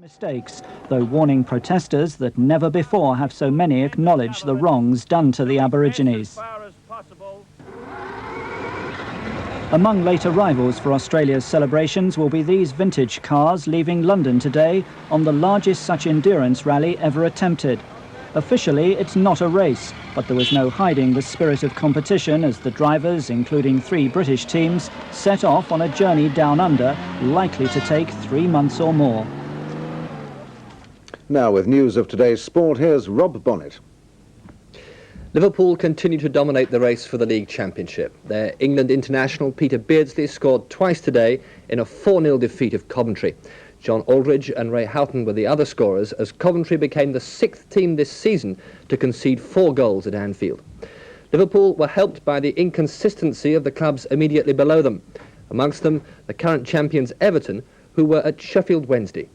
Mistakes, though warning protesters that never before have so many acknowledged the wrongs done to the Aborigines. Among late arrivals for Australia's celebrations will be these vintage cars leaving London today on the largest such endurance rally ever attempted. Officially, it's not a race, but there was no hiding the spirit of competition as the drivers, including 3 British teams, set off on a journey down under, likely to take 3 months or more. Now, with news of today's sport, here's Rob Bonnet. Liverpool continue to dominate the race for the League Championship. Their England international Peter Beardsley scored twice today in a 4-0 defeat of Coventry. John Aldridge and Ray Houghton were the other scorers as Coventry became the 6th team this season to concede 4 goals at Anfield. Liverpool were helped by the inconsistency of the clubs immediately below them, amongst them the current champions Everton, who were at Sheffield Wednesday.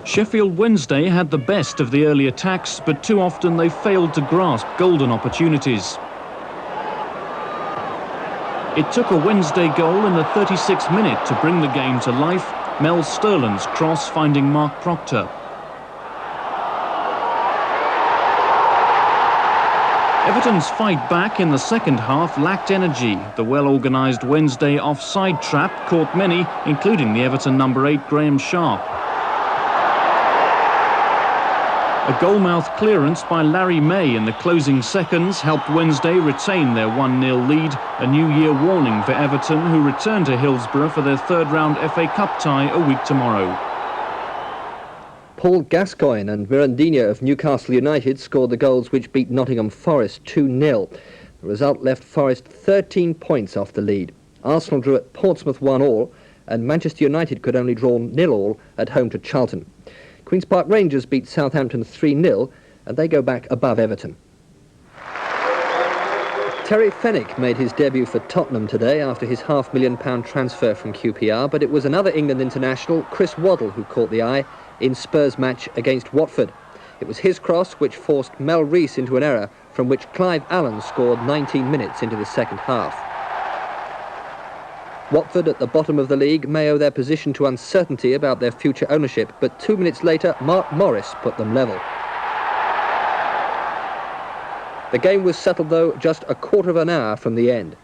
Sheffield Wednesday had the best of the early attacks, but too often they failed to grasp golden opportunities. It took a Wednesday goal in the 36th minute to bring the game to life, Mel Sterland's cross finding Mark Proctor. Everton's fight back in the second half lacked energy. The well-organised Wednesday offside trap caught many, including the Everton number 8 Graham Sharp. A goalmouth clearance by Larry May in the closing seconds helped Wednesday retain their 1-0 lead, a New Year warning for Everton, who return to Hillsborough for their third-round FA Cup tie a week tomorrow. Paul Gascoigne and Mirandinha of Newcastle United scored the goals which beat Nottingham Forest 2-0. The result left Forest 13 points off the lead. Arsenal drew at Portsmouth 1-1, and Manchester United could only draw 0-0 at home to Charlton. Queen's Park Rangers beat Southampton 3-0, and they go back above Everton. Terry Fenwick made his debut for Tottenham today after his £500,000 transfer from QPR, but it was another England international, Chris Waddle, who caught the eye in Spurs' match against Watford. It was his cross which forced Mel Rees into an error from which Clive Allen scored 19 minutes into the second half. Watford, at the bottom of the league, may owe their position to uncertainty about their future ownership, but 2 minutes later, Mark Morris put them level. The game was settled, though, just a quarter of an hour from the end.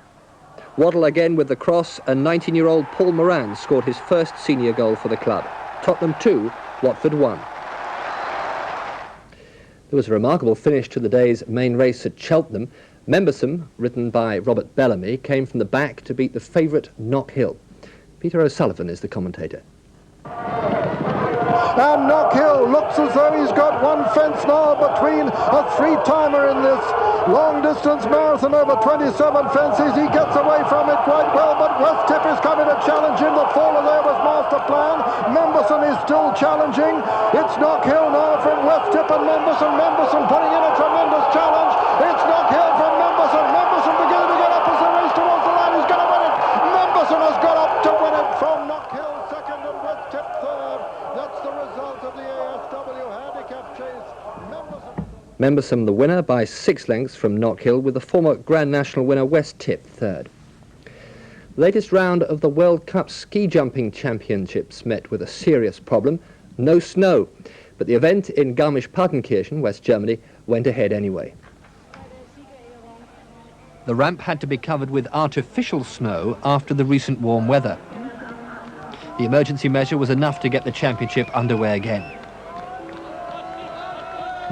Waddle again with the cross, and 19-year-old Paul Moran scored his first senior goal for the club. Tottenham 2, Watford 1. There was a remarkable finish to the day's main race at Cheltenham. Membersome, ridden by Robert Bellamy, came from the back to beat the favourite Knock Hill. Peter O'Sullivan is the commentator. And Knock Hill looks as though he's got one fence now between a 3-timer in this long-distance marathon over 27 fences. He gets away from it quite well, but West Tip is coming to challenge him. The faller there was Master Plan. Memberson is still challenging. It's Knock Hill now from West Tip and Memberson. Memberson putting in a tremendous challenge. It's Knock Hill from Memberson. Memberson beginning to get up as the race towards the line. He's going to win it. Memberson has got up to win it from Knock Hill second and West Tip third. That's the result of the ASW handicap chase. Memberson the winner by 6 lengths from Knock Hill, with the former Grand National winner West Tip third. The latest round of the World Cup ski jumping championships met with a serious problem: no snow. But the event in Garmisch-Partenkirchen, West Germany, went ahead anyway. The ramp had to be covered with artificial snow after the recent warm weather. The emergency measure was enough to get the championship underway again.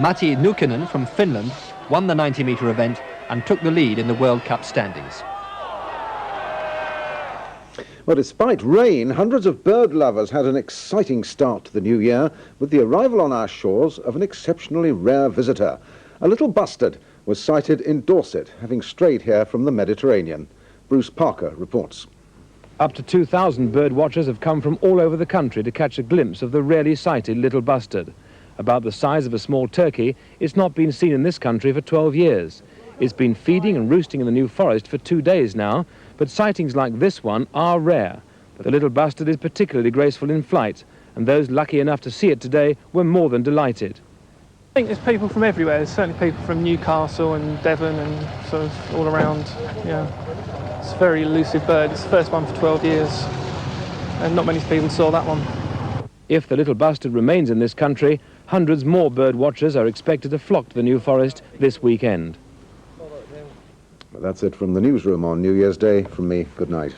Matti Nukkinen from Finland won the 90-metre event and took the lead in the World Cup standings. Well, despite rain, hundreds of bird lovers had an exciting start to the new year with the arrival on our shores of an exceptionally rare visitor. A little bustard was sighted in Dorset, having strayed here from the Mediterranean. Bruce Parker reports. Up to 2,000 bird watchers have come from all over the country to catch a glimpse of the rarely sighted little bustard. About the size of a small turkey, it's not been seen in this country for 12 years. It's been feeding and roosting in the New Forest for 2 days now, but sightings like this one are rare. The little bustard is particularly graceful in flight, and those lucky enough to see it today were more than delighted. I think there's people from everywhere. There's certainly people from Newcastle and Devon and sort of all around. Yeah, it's a very elusive bird. It's the first one for 12 years. and not many people saw that one. If the little bustard remains in this country, hundreds more bird watchers are expected to flock to the New Forest this weekend. Well, that's it from the newsroom on New Year's Day. From me, good night.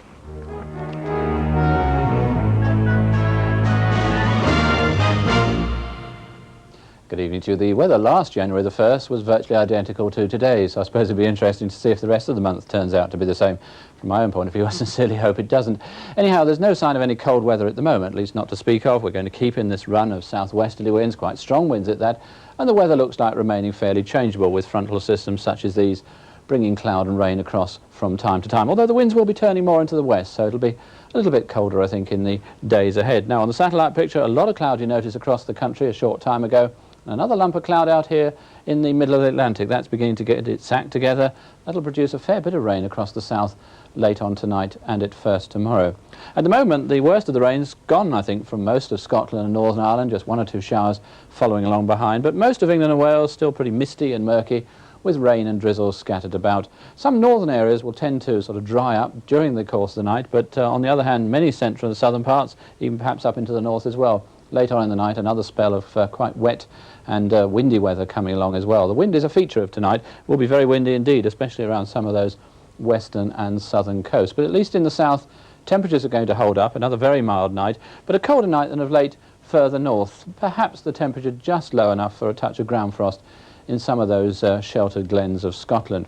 Good evening to you. The weather last January the 1st was virtually identical to today, so I suppose it'll be interesting to see if the rest of the month turns out to be the same. From my own point of view, I sincerely hope it doesn't. Anyhow, there's no sign of any cold weather at the moment, at least not to speak of. We're going to keep in this run of southwesterly winds, quite strong winds at that, and the weather looks like remaining fairly changeable with frontal systems such as these bringing cloud and rain across from time to time, although the winds will be turning more into the west, so it'll be a little bit colder, I think, in the days ahead. Now, on the satellite picture, a lot of cloud you notice across the country a short time ago. Another lump of cloud out here in the middle of the Atlantic. That's beginning to get its act together. That'll produce a fair bit of rain across the south late on tonight and at first tomorrow. At the moment, the worst of the rain's gone, I think, from most of Scotland and Northern Ireland, just one or two showers following along behind. But most of England and Wales still pretty misty and murky, with rain and drizzles scattered about. Some northern areas will tend to sort of dry up during the course of the night, but on the other hand, many central and southern parts, even perhaps up into the north as well. Late on in the night, another spell of quite wet and windy weather coming along as well. The wind is a feature of tonight. It will be very windy indeed, especially around some of those western and southern coasts. But at least in the south, temperatures are going to hold up. Another very mild night, but a colder night than of late further north. Perhaps the temperature just low enough for a touch of ground frost in some of those sheltered glens of Scotland.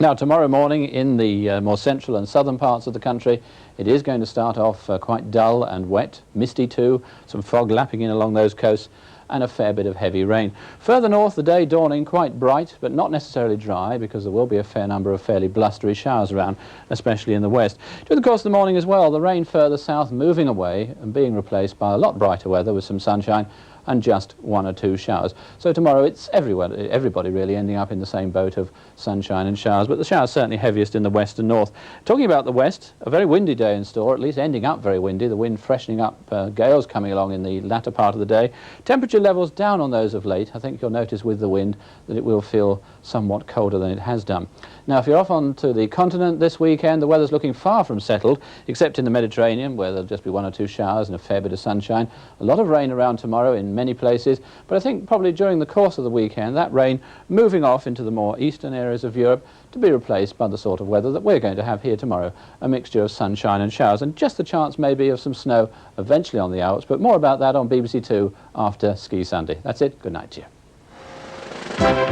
Now, tomorrow morning in the more central and southern parts of the country, it is going to start off quite dull and wet, misty too, some fog lapping in along those coasts, and a fair bit of heavy rain. Further north, the day dawning quite bright, but not necessarily dry, because there will be a fair number of fairly blustery showers around, especially in the west. During the course of the morning as well, the rain further south moving away and being replaced by a lot brighter weather with some sunshine and just one or two showers. So tomorrow it's everybody really ending up in the same boat of sunshine and showers, but the showers certainly heaviest in the west and north. Talking about the west, a very windy day in store, at least ending up very windy, the wind freshening up, gales coming along in the latter part of the day. Temperature levels down on those of late. I think you'll notice with the wind that it will feel somewhat colder than it has done. Now, if you're off onto the continent this weekend, the weather's looking far from settled, except in the Mediterranean, where there'll just be one or two showers and a fair bit of sunshine. A lot of rain around tomorrow in many places, but I think probably during the course of the weekend, that rain moving off into the more eastern areas of Europe to be replaced by the sort of weather that we're going to have here tomorrow, a mixture of sunshine and showers, and just the chance maybe of some snow eventually on the Alps, but more about that on BBC2 after Ski Sunday. That's it. Good night to you.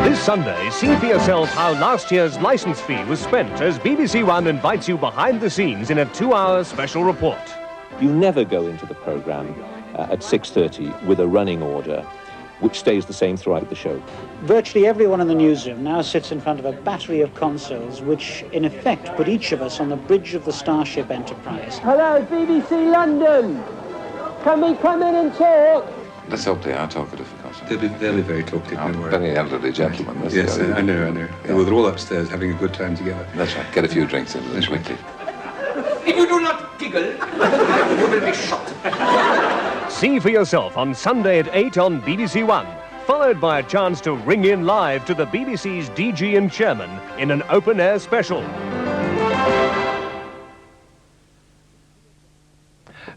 This Sunday, see for yourself how last year's licence fee was spent as BBC1 invites you behind the scenes in a 2-hour special report. You never go into the programme at 6:30 with a running order which stays the same throughout the show. Virtually everyone in the newsroom now sits in front of a battery of consoles which in effect put each of us on the bridge of the Starship Enterprise. Hello, BBC London! Can we come in and talk? Let's hope they are talkative, of course. They'll be very talkative. Very elderly gentlemen. Right. Yes, I know. Yeah. Well, they're all upstairs having a good time together. That's right. Get a few drinks into them quickly. If you do not giggle, you will be shot. See for yourself on Sunday at 8 on BBC1, followed by a chance to ring in live to the BBC's DG and chairman in an open-air special.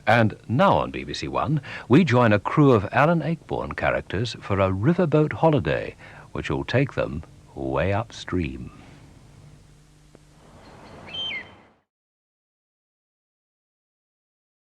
And now on BBC One, we join a crew of Alan Ayckbourn characters for a riverboat holiday, which will take them way upstream.